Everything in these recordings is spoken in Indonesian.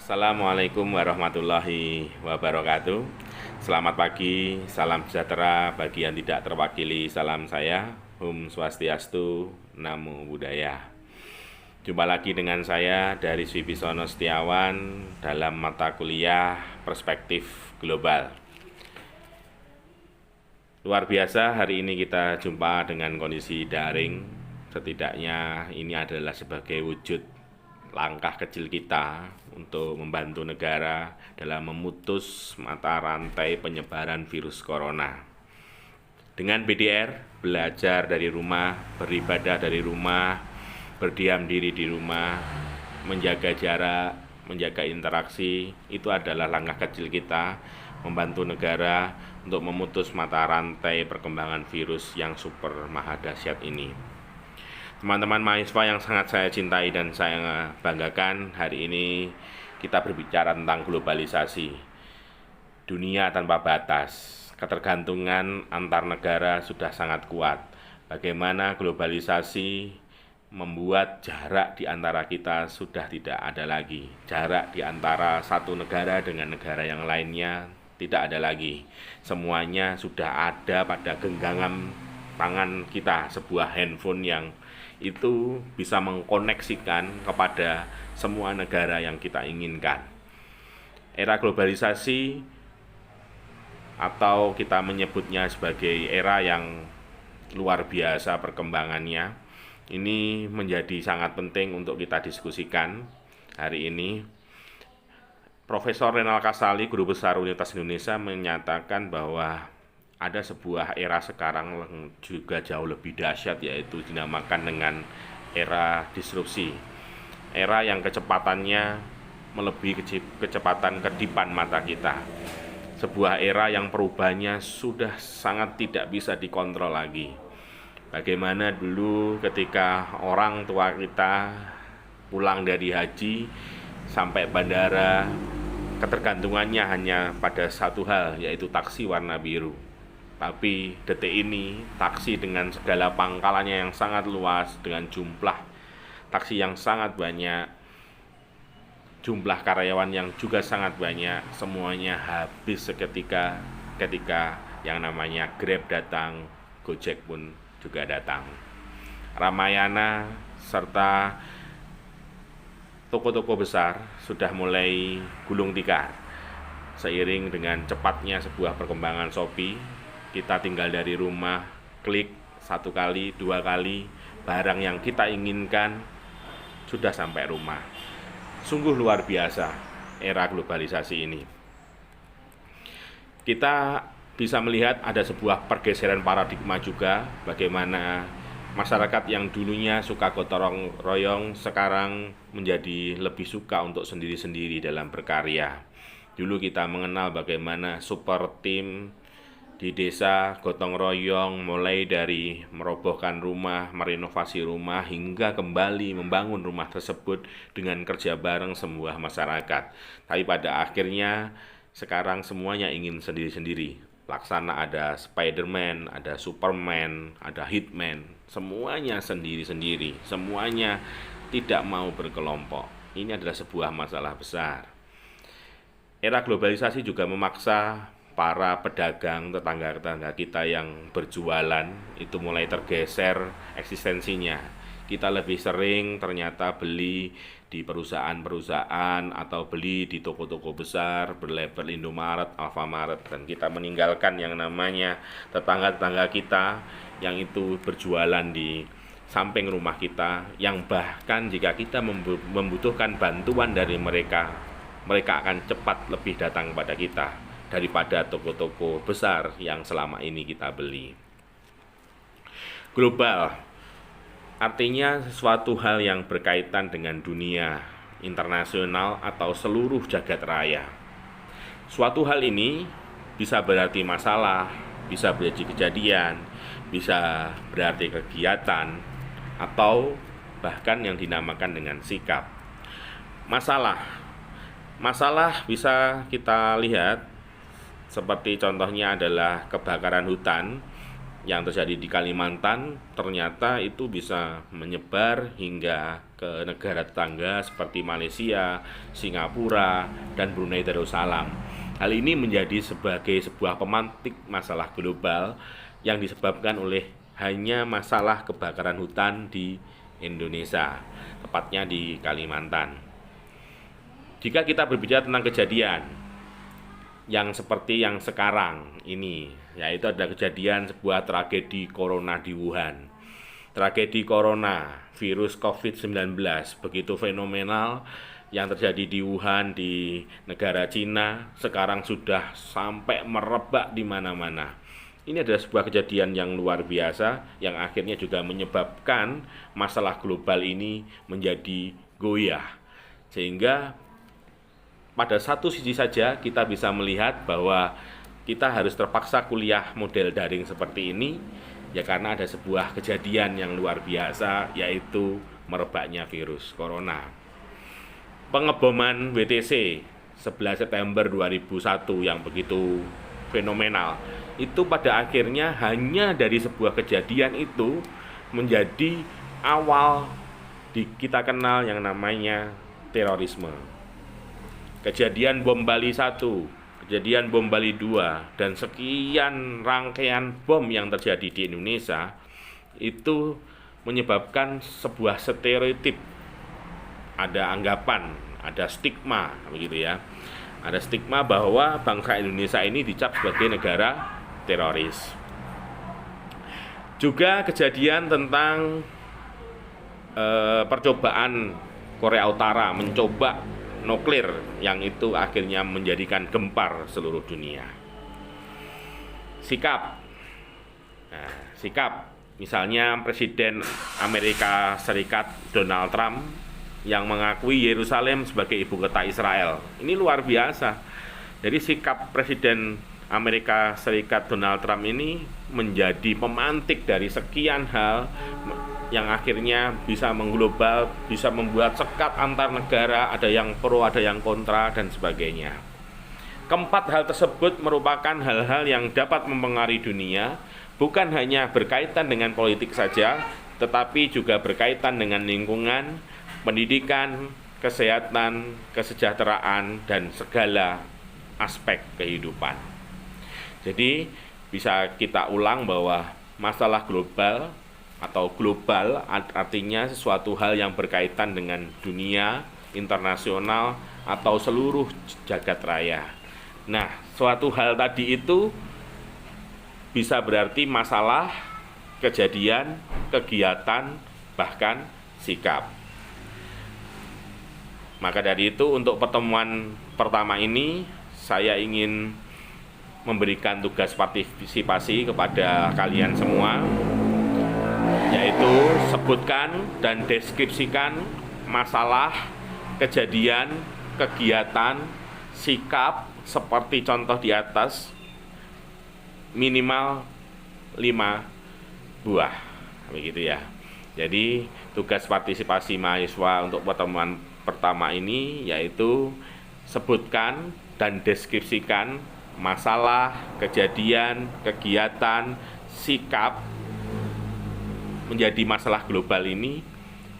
Assalamualaikum warahmatullahi wabarakatuh. Selamat pagi, salam sejahtera bagi yang tidak terwakili. Salam saya, Om Swastiastu, Namo Buddhaya. Jumpa lagi dengan saya dari Swibisono Setiawan dalam mata kuliah Perspektif Global. Luar biasa, hari ini kita jumpa dengan kondisi daring. Setidaknya ini adalah sebagai wujud langkah kecil kita untuk membantu negara dalam memutus mata rantai penyebaran virus corona. Dengan BDR, belajar dari rumah, beribadah dari rumah, berdiam diri di rumah, menjaga jarak, menjaga interaksi, itu adalah langkah kecil kita membantu negara untuk memutus mata rantai perkembangan virus yang super maha dahsyat ini. Teman-teman mahasiswa yang sangat saya cintai dan saya banggakan, hari ini kita berbicara tentang globalisasi. Dunia tanpa batas, ketergantungan antar negara sudah sangat kuat. Bagaimana globalisasi membuat jarak di antara kita sudah tidak ada lagi. Jarak di antara satu negara dengan negara yang lainnya tidak ada lagi. Semuanya sudah ada pada genggaman tangan kita, sebuah handphone yang itu bisa mengkoneksikan kepada semua negara yang kita inginkan. Era globalisasi atau kita menyebutnya sebagai era yang luar biasa perkembangannya, ini menjadi sangat penting untuk kita diskusikan hari ini. Profesor Renal Kasali, Guru Besar Universitas Indonesia, menyatakan bahwa ada sebuah era sekarang juga jauh lebih dahsyat, yaitu dinamakan dengan era disrupsi. Era yang kecepatannya melebihi kecepatan kedipan mata kita. Sebuah era yang perubahannya sudah sangat tidak bisa dikontrol lagi. Bagaimana dulu ketika orang tua kita pulang dari haji sampai bandara, ketergantungannya hanya pada satu hal, yaitu taksi warna biru. Tapi detik ini, taksi dengan segala pangkalannya yang sangat luas, dengan jumlah taksi yang sangat banyak, jumlah karyawan yang juga sangat banyak, semuanya habis seketika ketika yang namanya Grab datang, Gojek pun juga datang. Ramayana serta toko-toko besar sudah mulai gulung tikar. Seiring dengan cepatnya sebuah perkembangan Shopee, kita tinggal dari rumah, klik satu kali, dua kali, barang yang kita inginkan sudah sampai rumah. Sungguh luar biasa era globalisasi ini. Kita bisa melihat ada sebuah pergeseran paradigma juga, bagaimana masyarakat yang dulunya suka gotong royong sekarang menjadi lebih suka untuk sendiri-sendiri dalam berkarya. Dulu kita mengenal bagaimana super team di desa, gotong royong, mulai dari merobohkan rumah, merenovasi rumah, hingga kembali membangun rumah tersebut dengan kerja bareng semua masyarakat. Tapi pada akhirnya sekarang semuanya ingin sendiri-sendiri. Laksana ada Spiderman, ada Superman, ada Hitman, semuanya sendiri-sendiri, semuanya tidak mau berkelompok. Ini adalah sebuah masalah besar. Era globalisasi juga memaksa para pedagang, tetangga-tetangga kita yang berjualan itu mulai tergeser eksistensinya. Kita lebih sering ternyata beli di perusahaan-perusahaan atau beli di toko-toko besar berlabel Indomaret, Alfamaret, dan kita meninggalkan yang namanya tetangga-tetangga kita yang itu berjualan di samping rumah kita, yang bahkan jika kita membutuhkan bantuan dari mereka, mereka akan cepat lebih datang kepada kita daripada toko-toko besar yang selama ini kita beli. Global artinya sesuatu hal yang berkaitan dengan dunia internasional atau seluruh jagat raya. Suatu hal ini bisa berarti masalah, bisa berarti kejadian, bisa berarti kegiatan, atau bahkan yang dinamakan dengan sikap. Masalah bisa kita lihat seperti contohnya adalah kebakaran hutan yang terjadi di Kalimantan, ternyata itu bisa menyebar hingga ke negara tetangga seperti Malaysia, Singapura, dan Brunei Darussalam. Hal ini menjadi sebagai sebuah pemantik masalah global yang disebabkan oleh hanya masalah kebakaran hutan di Indonesia, tepatnya di Kalimantan. Jika kita berbicara tentang kejadian yang seperti yang sekarang ini, yaitu ada kejadian sebuah tragedi corona di Wuhan. Tragedi corona, virus COVID-19 begitu fenomenal yang terjadi di Wuhan, di negara Cina, sekarang sudah sampai merebak di mana-mana. Ini adalah sebuah kejadian yang luar biasa yang akhirnya juga menyebabkan masalah global ini menjadi goyah. Sehingga pada satu sisi saja kita bisa melihat bahwa kita harus terpaksa kuliah model daring seperti ini, ya karena ada sebuah kejadian yang luar biasa, yaitu merebaknya virus corona. Pengeboman WTC 11 September 2001 yang begitu fenomenal, itu pada akhirnya hanya dari sebuah kejadian itu menjadi awal kita kenal yang namanya terorisme. Kejadian bom Bali 1, kejadian bom Bali 2, dan sekian rangkaian bom yang terjadi di Indonesia itu menyebabkan sebuah stereotip, ada anggapan, ada stigma begitu ya. Ada stigma bahwa bangsa Indonesia ini dicap sebagai negara teroris. Juga kejadian tentang percobaan Korea Utara mencoba nuklir yang itu akhirnya menjadikan gempar seluruh dunia. Sikap misalnya Presiden Amerika Serikat Donald Trump yang mengakui Yerusalem sebagai ibu kota Israel. Ini luar biasa. Jadi sikap Presiden Amerika Serikat Donald Trump ini menjadi pemantik dari sekian hal yang akhirnya bisa mengglobal, bisa membuat sekat antar negara, ada yang pro, ada yang kontra, dan sebagainya. Keempat hal tersebut merupakan hal-hal yang dapat mempengaruhi dunia, bukan hanya berkaitan dengan politik saja, tetapi juga berkaitan dengan lingkungan, pendidikan, kesehatan, kesejahteraan, dan segala aspek kehidupan. Jadi bisa kita ulang bahwa masalah global atau global artinya sesuatu hal yang berkaitan dengan dunia, internasional, atau seluruh jagat raya. Nah, suatu hal tadi itu bisa berarti masalah, kejadian, kegiatan, bahkan sikap. Maka dari itu untuk pertemuan pertama ini saya ingin memberikan tugas partisipasi kepada kalian semua, yaitu sebutkan dan deskripsikan masalah, kejadian, kegiatan, sikap seperti contoh di atas minimal 5 buah, begitu ya. Jadi tugas partisipasi mahasiswa untuk pertemuan pertama ini yaitu sebutkan dan deskripsikan masalah, kejadian, kegiatan, sikap menjadi masalah global ini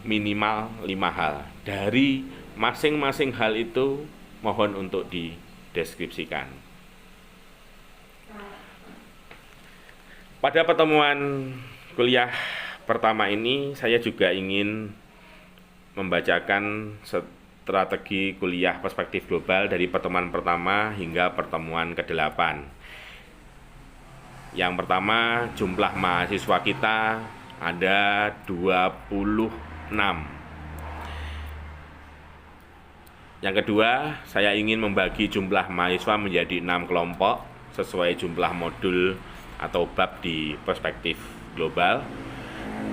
minimal 5 hal. Dari masing-masing hal itu mohon untuk dideskripsikan. Pada pertemuan kuliah pertama ini saya juga ingin membacakan strategi kuliah perspektif global dari pertemuan pertama hingga pertemuan ke-8. Yang pertama, jumlah mahasiswa kita ada 26. Yang kedua, saya ingin membagi jumlah mahasiswa menjadi 6 kelompok sesuai jumlah modul atau bab di perspektif global.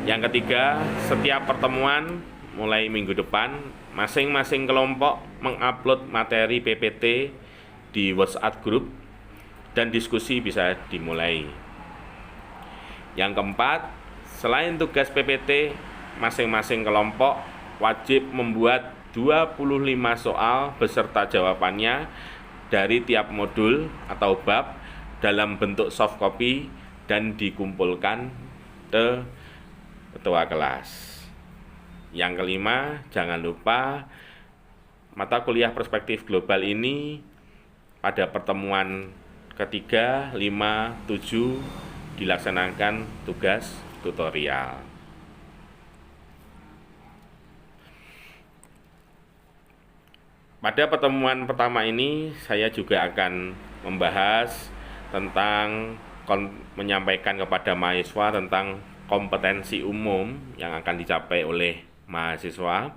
Yang ketiga, setiap pertemuan mulai minggu depan, masing-masing kelompok mengupload materi PPT di WhatsApp group dan diskusi bisa dimulai. Yang keempat, selain tugas PPT, masing-masing kelompok wajib membuat 25 soal beserta jawabannya dari tiap modul atau bab dalam bentuk soft copy dan dikumpulkan ke ketua kelas. Yang kelima, jangan lupa mata kuliah perspektif global ini pada pertemuan ketiga, 5, 7 dilaksanakan tugas tutorial. Pada pertemuan pertama ini saya juga akan membahas tentang menyampaikan kepada mahasiswa tentang kompetensi umum yang akan dicapai oleh mahasiswa.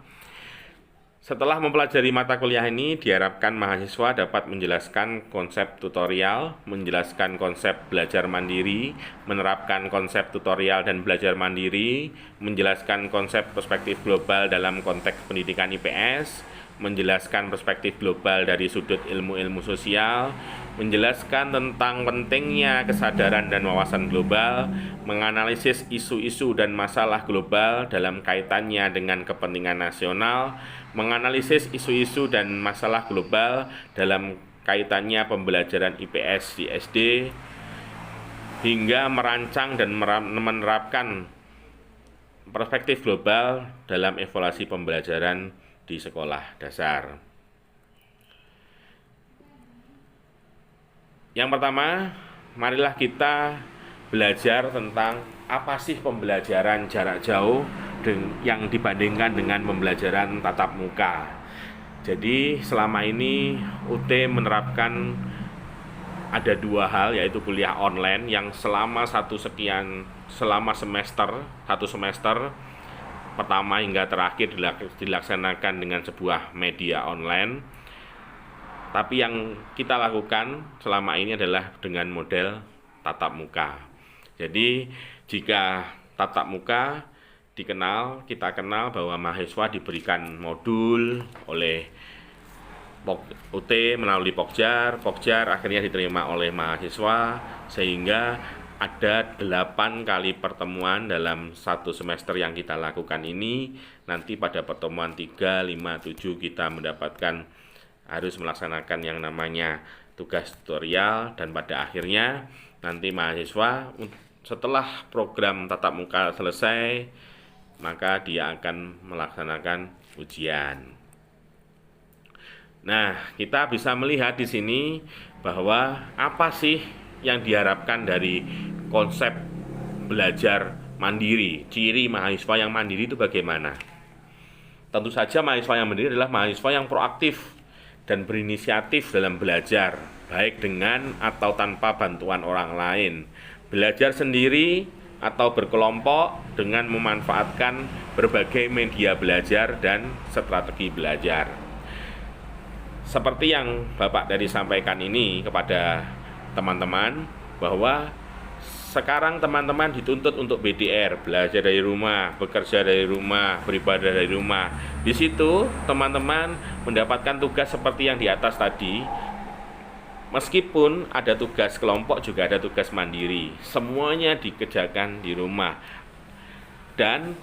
Setelah mempelajari mata kuliah ini, diharapkan mahasiswa dapat menjelaskan konsep tutorial, menjelaskan konsep belajar mandiri, menerapkan konsep tutorial dan belajar mandiri, menjelaskan konsep perspektif global dalam konteks pendidikan IPS, menjelaskan perspektif global dari sudut ilmu-ilmu sosial, menjelaskan tentang pentingnya kesadaran dan wawasan global, menganalisis isu-isu dan masalah global dalam kaitannya dengan kepentingan nasional, menganalisis isu-isu dan masalah global dalam kaitannya pembelajaran IPS di SD, hingga merancang dan menerapkan perspektif global dalam evaluasi pembelajaran di sekolah dasar. Yang pertama, marilah kita belajar tentang apa sih pembelajaran jarak jauh yang dibandingkan dengan pembelajaran tatap muka. Jadi selama ini UT menerapkan ada dua hal, yaitu kuliah online yang selama satu semester pertama hingga terakhir dilaksanakan dengan sebuah media online. Tapi yang kita lakukan selama ini adalah dengan model tatap muka. Jadi jika tatap muka kita kenal bahwa mahasiswa diberikan modul oleh UT melalui Pokjar akhirnya diterima oleh mahasiswa, sehingga ada 8 kali pertemuan dalam satu semester yang kita lakukan ini. Nanti pada pertemuan 3, 5, 7 kita mendapatkan harus melaksanakan yang namanya tugas tutorial, dan pada akhirnya nanti mahasiswa setelah program tatap muka selesai maka dia akan melaksanakan ujian. Nah, kita bisa melihat di sini bahwa apa sih yang diharapkan dari konsep belajar mandiri. Ciri mahasiswa yang mandiri itu bagaimana? Tentu saja mahasiswa yang mandiri adalah mahasiswa yang proaktif dan berinisiatif dalam belajar, baik dengan atau tanpa bantuan orang lain. Belajar sendiri atau berkelompok dengan memanfaatkan berbagai media belajar dan strategi belajar. Seperti yang Bapak tadi sampaikan ini kepada teman-teman, bahwa sekarang teman-teman dituntut untuk BDR, belajar dari rumah, bekerja dari rumah, beribadah dari rumah. Di situ teman-teman mendapatkan tugas seperti yang di atas tadi. Meskipun ada tugas kelompok, juga ada tugas mandiri. Semuanya dikerjakan di rumah. Dan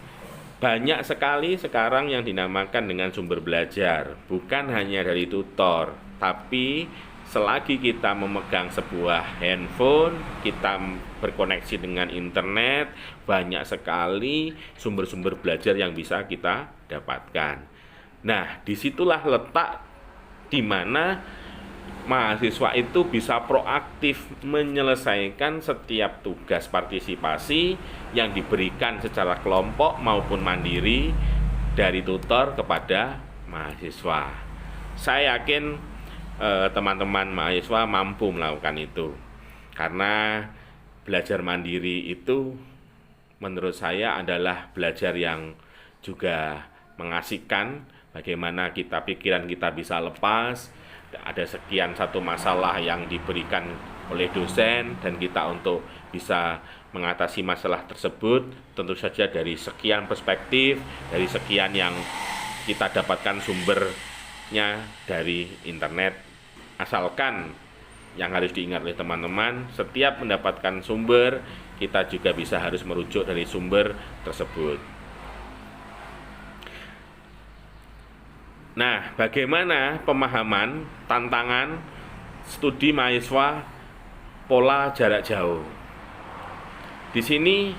banyak sekali sekarang yang dinamakan dengan sumber belajar. Bukan hanya dari tutor, tapi selagi kita memegang sebuah handphone, kita berkoneksi dengan internet, banyak sekali sumber-sumber belajar yang bisa kita dapatkan. Nah, disitulah letak di mana mahasiswa itu bisa proaktif menyelesaikan setiap tugas partisipasi yang diberikan secara kelompok maupun mandiri dari tutor kepada mahasiswa. Saya yakin teman-teman mahasiswa mampu melakukan itu, karena belajar mandiri itu menurut saya adalah belajar yang juga mengasihkan. Bagaimana pikiran kita bisa lepas, ada sekian satu masalah yang diberikan oleh dosen, dan kita untuk bisa mengatasi masalah tersebut tentu saja dari sekian perspektif, dari sekian yang kita dapatkan sumbernya dari internet. Asalkan yang harus diingat oleh teman-teman, setiap mendapatkan sumber, kita juga bisa harus merujuk dari sumber tersebut. Nah, bagaimana pemahaman tantangan studi mahasiswa pola jarak jauh? Di sini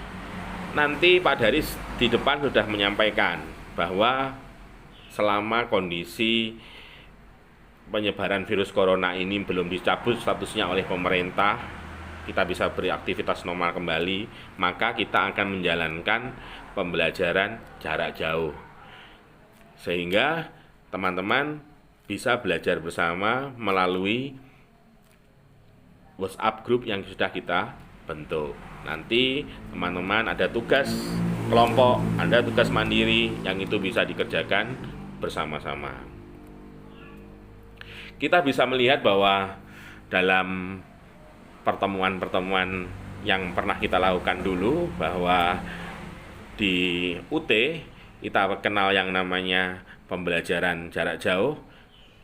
nanti Pak Daris di depan sudah menyampaikan bahwa selama kondisi penyebaran virus corona ini belum dicabut statusnya oleh pemerintah, kita bisa beraktivitas normal kembali, maka kita akan menjalankan pembelajaran jarak jauh. Sehingga teman-teman bisa belajar bersama melalui WhatsApp group yang sudah kita bentuk. Nanti teman-teman ada tugas kelompok, ada tugas mandiri yang itu bisa dikerjakan bersama-sama. Kita bisa melihat bahwa dalam pertemuan-pertemuan yang pernah kita lakukan dulu, bahwa di UT kita kenal yang namanya pembelajaran jarak jauh,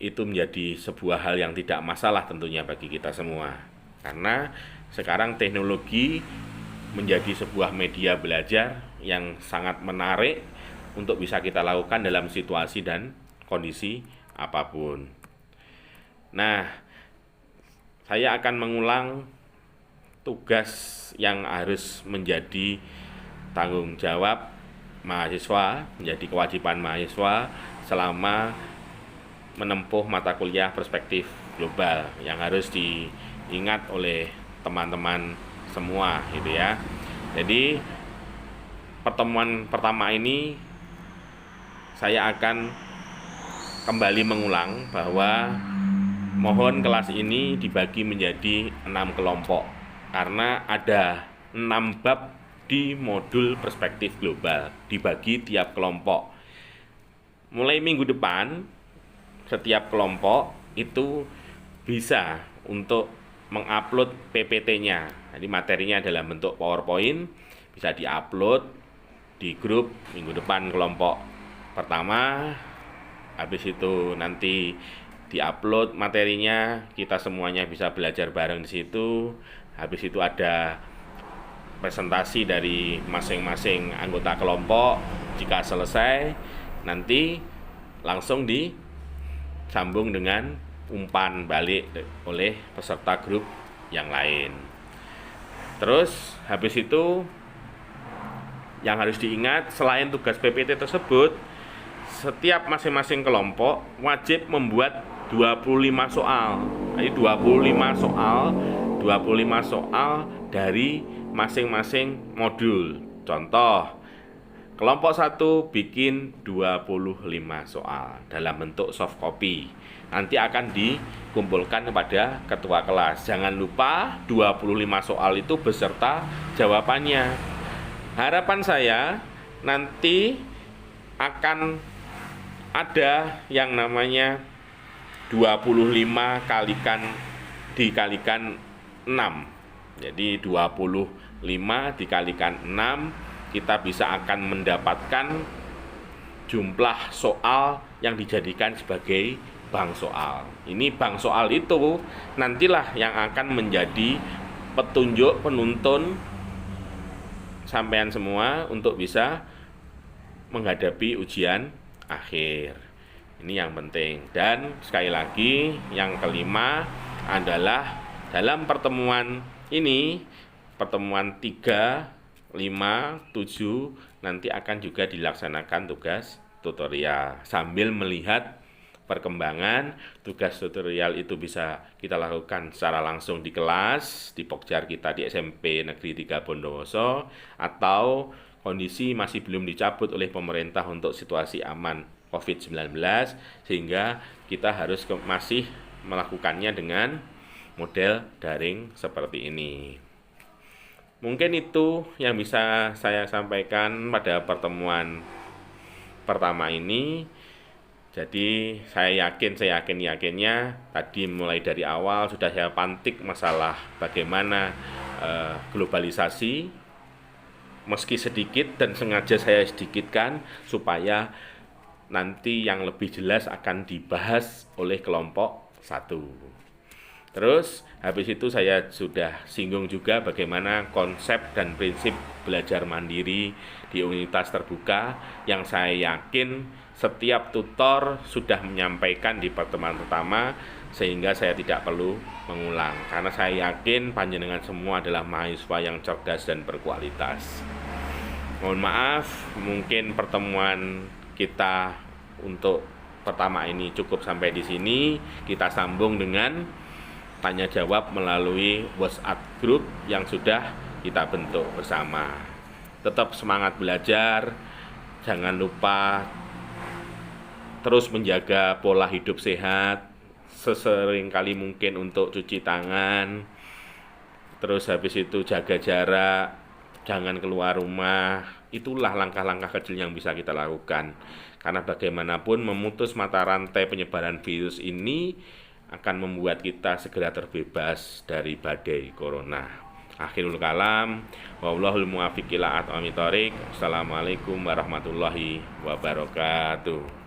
itu menjadi sebuah hal yang tidak masalah tentunya bagi kita semua. Karena sekarang teknologi menjadi sebuah media belajar yang sangat menarik untuk bisa kita lakukan dalam situasi dan kondisi apapun. Nah, saya akan mengulang tugas yang harus menjadi tanggung jawab mahasiswa, menjadi kewajiban mahasiswa selama menempuh mata kuliah perspektif global yang harus diingat oleh teman-teman semua gitu ya. Jadi pertemuan pertama ini saya akan kembali mengulang bahwa mohon kelas ini dibagi menjadi 6 kelompok karena ada 6 bab di modul perspektif global, dibagi tiap kelompok. Mulai minggu depan setiap kelompok itu bisa untuk mengupload PPT-nya. Jadi materinya dalam bentuk PowerPoint, bisa diupload di grup minggu depan kelompok pertama. Habis itu nanti diupload materinya, kita semuanya bisa belajar bareng di situ. Habis itu ada presentasi dari masing-masing anggota kelompok. Jika selesai, nanti langsung disambung dengan umpan balik oleh peserta grup yang lain. Terus habis itu yang harus diingat, selain tugas PPT tersebut, setiap masing-masing kelompok wajib membuat 25 soal. Jadi 25 soal dari masing-masing modul. Contoh, kelompok 1 bikin 25 soal dalam bentuk soft copy. Nanti akan dikumpulkan kepada ketua kelas. Jangan lupa 25 soal itu beserta jawabannya. Harapan saya nanti akan ada yang namanya 25 dikalikan 6. Jadi 25 dikalikan 6, kita bisa akan mendapatkan jumlah soal yang dijadikan sebagai bank soal. Ini bank soal itu nantilah yang akan menjadi petunjuk penuntun sampean semua untuk bisa menghadapi ujian akhir. Ini yang penting. Dan sekali lagi yang kelima adalah dalam pertemuan ini, pertemuan 3, 5, 7 nanti akan juga dilaksanakan tugas tutorial sambil melihat perkembangan. Tugas tutorial itu bisa kita lakukan secara langsung di kelas, di Pokjar kita di SMP Negeri 3 Bondowoso, atau kondisi masih belum dicabut oleh pemerintah untuk situasi aman COVID-19, sehingga kita harus masih melakukannya dengan model daring seperti ini. Mungkin itu yang bisa saya sampaikan pada pertemuan pertama ini. Jadi saya yakinnya tadi mulai dari awal sudah saya pantik masalah bagaimana globalisasi, meski sedikit dan sengaja saya sedikitkan supaya nanti yang lebih jelas akan dibahas oleh kelompok 1. Terus habis itu saya sudah singgung juga bagaimana konsep dan prinsip belajar mandiri di universitas terbuka yang saya yakin setiap tutor sudah menyampaikan di pertemuan pertama, sehingga saya tidak perlu mengulang karena saya yakin panjenengan semua adalah mahasiswa yang cerdas dan berkualitas. Mohon maaf, mungkin pertemuan kita untuk pertama ini cukup sampai di sini. Kita sambung dengan tanya jawab melalui WhatsApp group yang sudah kita bentuk bersama. Tetap semangat belajar, jangan lupa terus menjaga pola hidup sehat, sesering kali mungkin untuk cuci tangan, terus habis itu jaga jarak, jangan keluar rumah. Itulah langkah-langkah kecil yang bisa kita lakukan. Karena bagaimanapun memutus mata rantai penyebaran virus ini akan membuat kita segera terbebas dari badai corona. Akhirul kalam, wallahul muwaffiq ila aqwamit thoriq. Assalamualaikum warahmatullahi wabarakatuh.